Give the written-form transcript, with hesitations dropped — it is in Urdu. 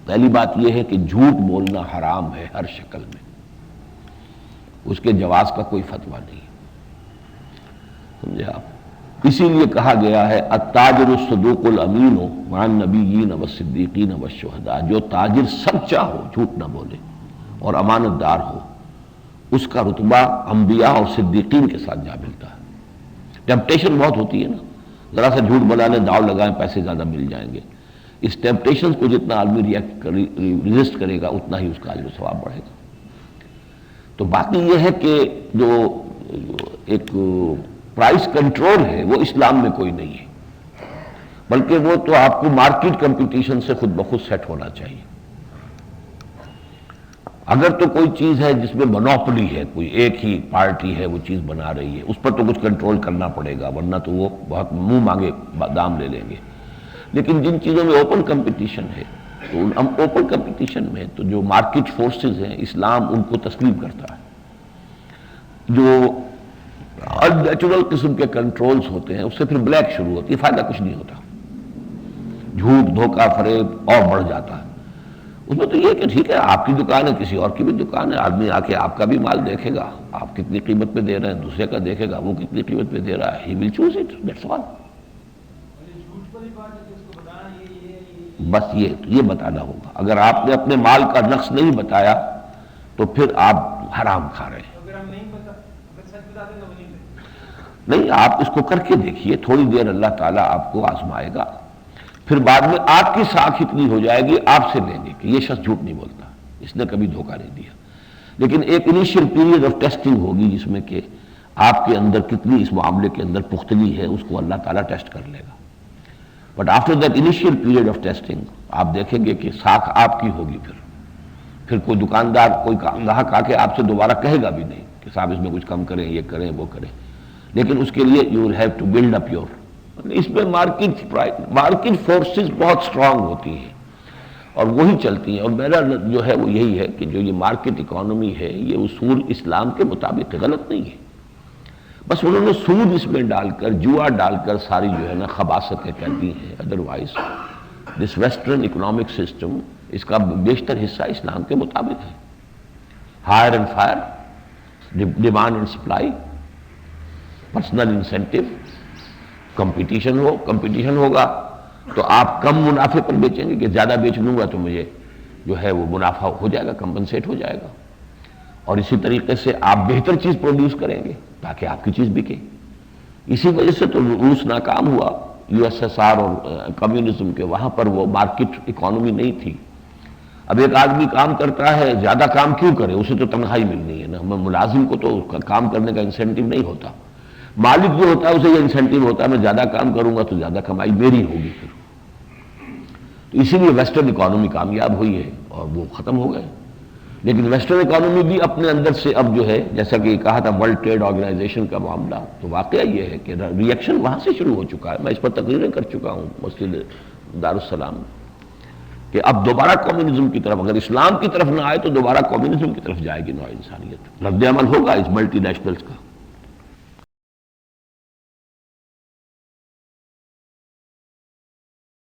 پہلی بات یہ ہے کہ جھوٹ بولنا حرام ہے ہر شکل میں، اس کے جواز کا کوئی فتویٰ نہیں، سمجھے آپ؟ اسی لیے کہا گیا ہے التاجر الصدوق الامین مع النبیین والصدیقین والشہداء، جو تاجر سچا ہو، جھوٹ نہ بولے اور امانت دار ہو، اس کا رتبہ انبیاء اور صدیقین کے ساتھ جا ملتا ہے۔ ٹیمپٹیشن بہت ہوتی ہے نا، ذرا سا جھوٹ بنا لیں، داؤ لگائیں، پیسے زیادہ مل جائیں گے۔ اس ٹیمپٹیشن کو جتنا آدمی ریزسٹ کرے گا اتنا ہی اس کا اجر و ثواب بڑھے گا۔ تو باقی یہ ہے کہ جو ایک پرائس کنٹرول ہے وہ اسلام میں کوئی نہیں ہے، بلکہ وہ تو آپ کو مارکیٹ کمپٹیشن سے خود بخود سیٹ ہونا چاہیے۔ اگر تو کوئی چیز ہے جس میں مونوپلی ہے، کوئی ایک ہی پارٹی ہے وہ چیز بنا رہی ہے، اس پر تو کچھ کنٹرول کرنا پڑے گا، ورنہ تو وہ بہت منہ مانگے دام لے لیں گے۔ لیکن جن چیزوں میں اوپن کمپٹیشن ہے، تو ہم اوپن کمپٹیشن میں تو جو مارکیٹ فورسز ہیں اسلام ان کو تسلیم کرتا ہے۔ جو ان نیچرل قسم کے کنٹرولز ہوتے ہیں اس سے پھر بلیک شروع ہوتی ہے، فائدہ کچھ نہیں ہوتا، جھوٹ دھوکہ فریب اور بڑھ جاتا ہے۔ اس میں تو یہ کہ ٹھیک ہے آپ کی دکان ہے، کسی اور کی بھی دکان ہے، آدمی آ کے آپ کا بھی مال دیکھے گا، آپ کتنی قیمت پہ دے رہے ہیں، دوسرے کا دیکھے گا وہ کتنی قیمت پہ دے رہا ہے، he will choose it, that's all. بس یہ بتانا ہوگا۔ اگر آپ نے اپنے مال کا نقص نہیں بتایا تو پھر آپ حرام کھا رہے ہیں۔ نہیں، آپ اس کو کر کے دیکھیے، تھوڑی دیر اللہ تعالیٰ آپ کو آزمائے گا، پھر بعد میں آپ کی ساکھ اتنی ہو جائے گی آپ سے لیں گے کہ یہ شخص جھوٹ نہیں بولتا، اس نے کبھی دھوکہ نہیں دیا۔ لیکن ایک انیشیل پیریڈ آف ٹیسٹنگ ہوگی جس میں کہ آپ کے اندر کتنی اس معاملے کے اندر پختگی ہے اس کو اللہ تعالیٰ ٹیسٹ کر لے گا۔ But after that initial period of testing آپ دیکھیں گے کہ ساکھ آپ کی ہوگی، پھر کوئی دکاندار کوئی گاہک آ کے آپ سے دوبارہ کہے گا بھی نہیں کہ صاحب اس میں کچھ کم کریں، یہ کریں وہ کریں، لیکن اس کے لیے you will have to build up your, اس میں مارکیٹ فورسز بہت سٹرانگ ہوتی ہیں اور وہی چلتی ہیں۔ اور میرا جو ہے وہ یہی ہے کہ جو یہ مارکیٹ اکانومی ہے یہ اصول اسلام کے مطابق غلط نہیں ہے، بس انہوں نے سود اس میں ڈال کر، جوا ڈال کر ساری جو ہے نا خباثتیں کر دی ہیں۔ Otherwise this western economic system, اس کا بیشتر حصہ اسلام کے مطابق ہے۔ Hire and fire, demand and supply, personal incentive, competition ہوگا تو آپ کم منافع پر بیچیں گے کہ زیادہ بیچ لوں گا تو مجھے جو ہے وہ منافع ہو جائے گا، کمپنسیٹ ہو جائے گا، اور اسی طریقے سے آپ بہتر چیز پروڈیوس کریں گے تاکہ آپ کی چیز بکے۔ اسی وجہ سے تو روس ناکام ہوا، یو ایس ایس آر اور کمیونزم کے، وہاں پر وہ مارکیٹ اکانومی نہیں تھی۔ اب ایک آدمی کام کرتا ہے، زیادہ کام کیوں کرے، اسے تو تنخواہ ملنی ہے نا، ملازم کو تو کام کرنے کا انسینٹیو نہیں ہوتا، مالک جو ہوتا ہے اسے یہ انسینٹیو ہوتا ہے میں زیادہ کام کروں گا تو زیادہ کمائی میری ہوگی پھر۔ تو اسی لیے ویسٹرن اکانومی کامیاب ہوئی ہے اور وہ ختم ہو گئے۔ لیکن ویسٹرن اکانومی بھی اپنے اندر سے اب جو ہے جیسا کہ کہا تھا ورلڈ ٹریڈ آرگنائزیشن کا معاملہ، تو واقعہ یہ ہے کہ ری ایکشن وہاں سے شروع ہو چکا ہے۔ میں اس پر تقریریں کر چکا ہوں مسجد دارالسلام میں کہ اب دوبارہ کمیونزم کی طرف، اگر اسلام کی طرف نہ آئے تو دوبارہ کمیونزم کی طرف جائے گی نوع انسانیت، رد عمل ہوگا اس ملٹی نیشنلز کا۔